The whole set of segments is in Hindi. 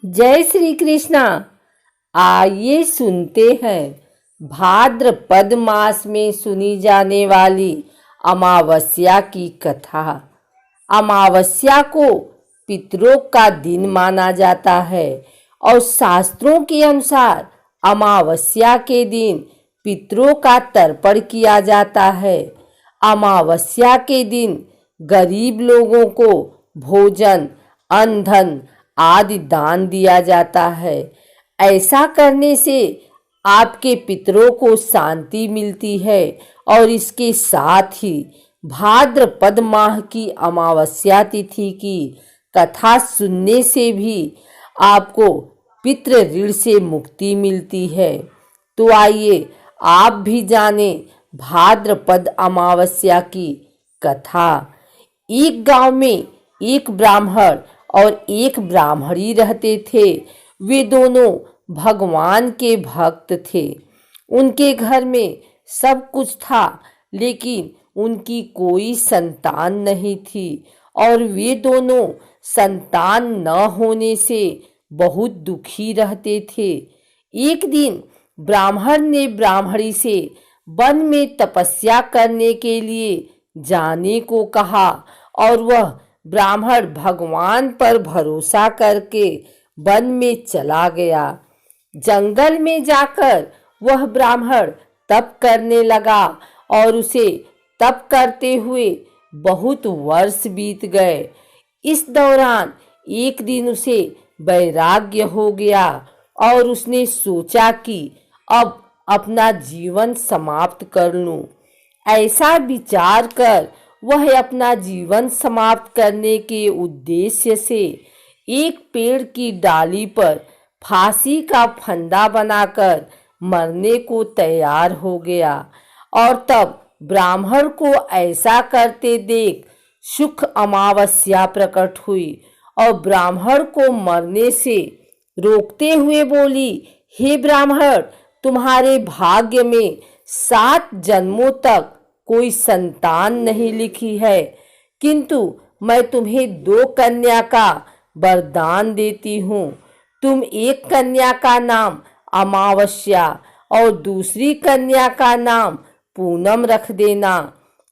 जय श्री कृष्णा। आइए सुनते हैं भाद्रपद मास में सुनी जाने वाली अमावस्या की कथा। अमावस्या को पितरों का दिन माना जाता है और शास्त्रों के अनुसार अमावस्या के दिन पितरों का तर्पण किया जाता है। अमावस्या के दिन गरीब लोगों को भोजन, अन्न धन आदि दान दिया जाता है। ऐसा करने से आपके पितरों को शांति मिलती है और इसके साथ ही भाद्रपद माह की अमावस्या तिथि की कथा सुनने से भी आपको पितृ ऋण से मुक्ति मिलती है। तो आइए आप भी जाने भाद्रपद अमावस्या की कथा। एक गांव में एक ब्राह्मण और एक ब्राह्मणी रहते थे। वे दोनों भगवान के भक्त थे। उनके घर में सब कुछ था, लेकिन उनकी कोई संतान नहीं थी और वे दोनों संतान न होने से बहुत दुखी रहते थे। एक दिन ब्राह्मण ने ब्राह्मणी से वन में तपस्या करने के लिए जाने को कहा और वह ब्राह्मण भगवान पर भरोसा करके वन में चला गया। जंगल में जाकर वह ब्राह्मण तप करने लगा और उसे तप करते हुए बहुत वर्ष बीत गए। इस दौरान एक दिन उसे वैराग्य हो गया और उसने सोचा कि अब अपना जीवन समाप्त कर लूं। ऐसा विचार कर वह अपना जीवन समाप्त करने के उद्देश्य से एक पेड़ की डाली पर फांसी का फंदा बनाकर मरने को तैयार हो गया। और तब ब्राह्मण को ऐसा करते देख सुख अमावस्या प्रकट हुई और ब्राह्मण को मरने से रोकते हुए बोली, हे ब्राह्मण, तुम्हारे भाग्य में 7 जन्मों तक कोई संतान नहीं लिखी है, किंतु मैं तुम्हें 2 कन्या का वरदान देती हूँ। तुम एक कन्या का नाम अमावस्या और दूसरी कन्या का नाम पूनम रख देना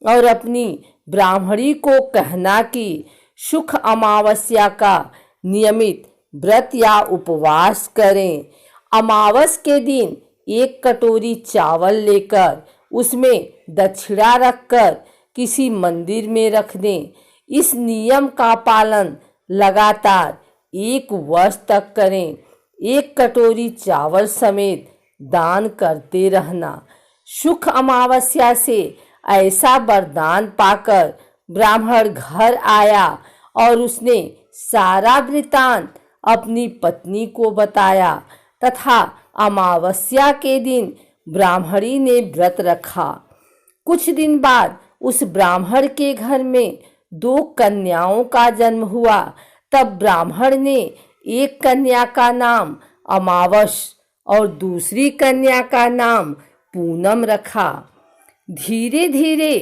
और अपनी ब्राह्मणी को कहना कि सुख अमावस्या का नियमित व्रत या उपवास करें। अमावस के दिन 1 कटोरी चावल लेकर उसमें दक्षिणा रखकर किसी मंदिर में रख दें। इस नियम का पालन लगातार 1 वर्ष तक करें। 1 कटोरी चावल समेत दान करते रहना। सुख अमावस्या से ऐसा वरदान पाकर ब्राह्मण घर आया और उसने सारा वृतांत अपनी पत्नी को बताया तथा अमावस्या के दिन ब्राह्मणी ने व्रत रखा। कुछ दिन बाद उस ब्राह्मण के घर में 2 कन्याओं का जन्म हुआ। तब ब्राह्मण ने एक कन्या का नाम अमावस और दूसरी कन्या का नाम पूनम रखा। धीरे धीरे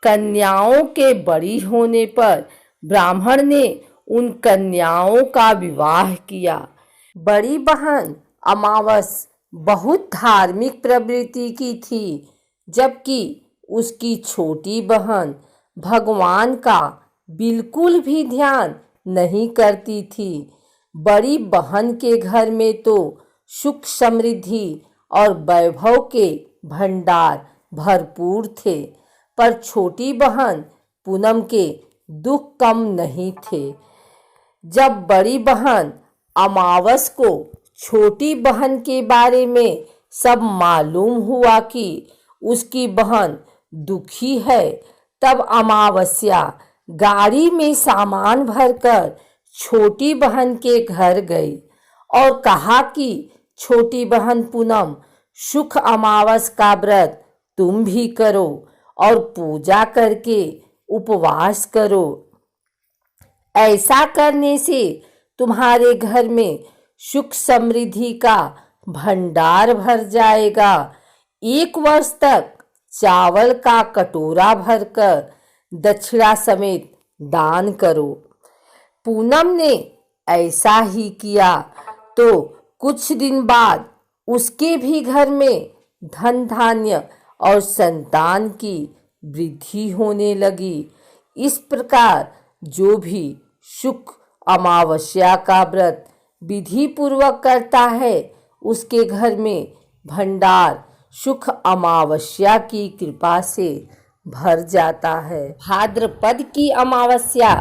कन्याओं के बड़ी होने पर ब्राह्मण ने उन कन्याओं का विवाह किया। बड़ी बहन अमावस बहुत धार्मिक प्रवृत्ति की थी, जबकि उसकी छोटी बहन भगवान का बिल्कुल भी ध्यान नहीं करती थी। बड़ी बहन के घर में तो सुख समृद्धि और वैभव के भंडार भरपूर थे, पर छोटी बहन पूनम के दुख कम नहीं थे। जब बड़ी बहन अमावस को छोटी बहन के बारे में सब मालूम हुआ कि उसकी बहन दुखी है, तब अमावस्या गाड़ी में सामान भरकर छोटी बहन के घर गई और कहा कि छोटी बहन पूनम, सुख अमावस का व्रत तुम भी करो और पूजा करके उपवास करो। ऐसा करने से तुम्हारे घर में सुख समृद्धि का भंडार भर जाएगा। 1 वर्ष तक चावल का कटोरा भरकर दक्षिणा समेत दान करो। पूनम ने ऐसा ही किया। तो कुछ दिन बाद उसके भी घर में धन धान्य और संतान की वृद्धि होने लगी। इस प्रकार जो भी शुक्ल अमावस्या का व्रत विधि पूर्वक करता है उसके घर में भंडार शुक्ल अमावस्या की कृपा से भर जाता है। भाद्रपद की अमावस्या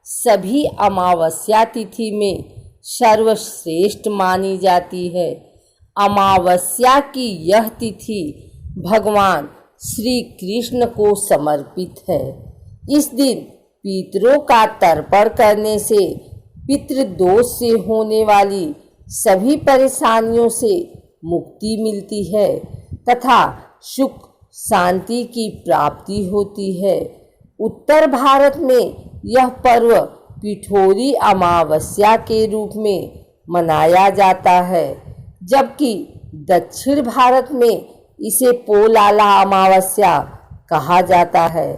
सभी अमावस्या तिथि में सर्वश्रेष्ठ मानी जाती है। अमावस्या की यह तिथि भगवान श्री कृष्ण को समर्पित है। इस दिन पितरों का तर्पण करने से पितृदोष से होने वाली सभी परेशानियों से मुक्ति मिलती है तथा सुख शांति की प्राप्ति होती है। उत्तर भारत में यह पर्व पिठोरी अमावस्या के रूप में मनाया जाता है, जबकि दक्षिण भारत में इसे पोलाला अमावस्या कहा जाता है।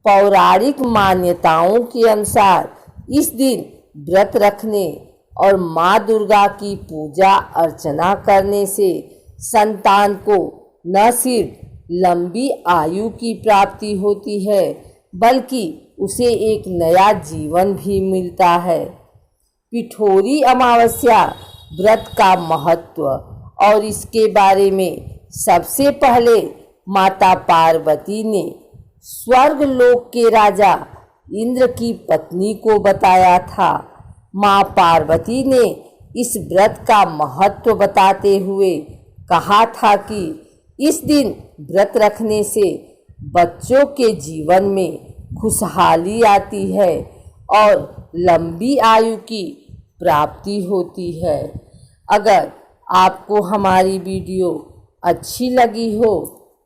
पौराणिक मान्यताओं के अनुसार इस दिन व्रत रखने और माँ दुर्गा की पूजा अर्चना करने से संतान को न सिर्फ लंबी आयु की प्राप्ति होती है बल्कि उसे एक नया जीवन भी मिलता है। पिठोरी अमावस्या व्रत का महत्व और इसके बारे में सबसे पहले माता पार्वती ने स्वर्ग लोक के राजा इंद्र की पत्नी को बताया था। माँ पार्वती ने इस व्रत का महत्व बताते हुए कहा था कि इस दिन व्रत रखने से बच्चों के जीवन में खुशहाली आती है और लंबी आयु की प्राप्ति होती है। अगर आपको हमारी वीडियो अच्छी लगी हो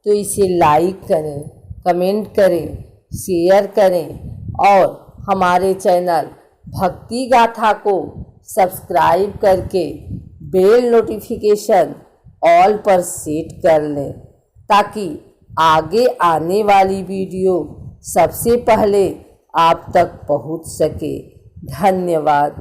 तो इसे लाइक करें, कमेंट करें, शेयर करें और हमारे चैनल भक्ति गाथा को सब्सक्राइब करके बेल नोटिफिकेशन ऑल पर सेट कर लें ताकि आगे आने वाली वीडियो सबसे पहले आप तक पहुंच सके। धन्यवाद।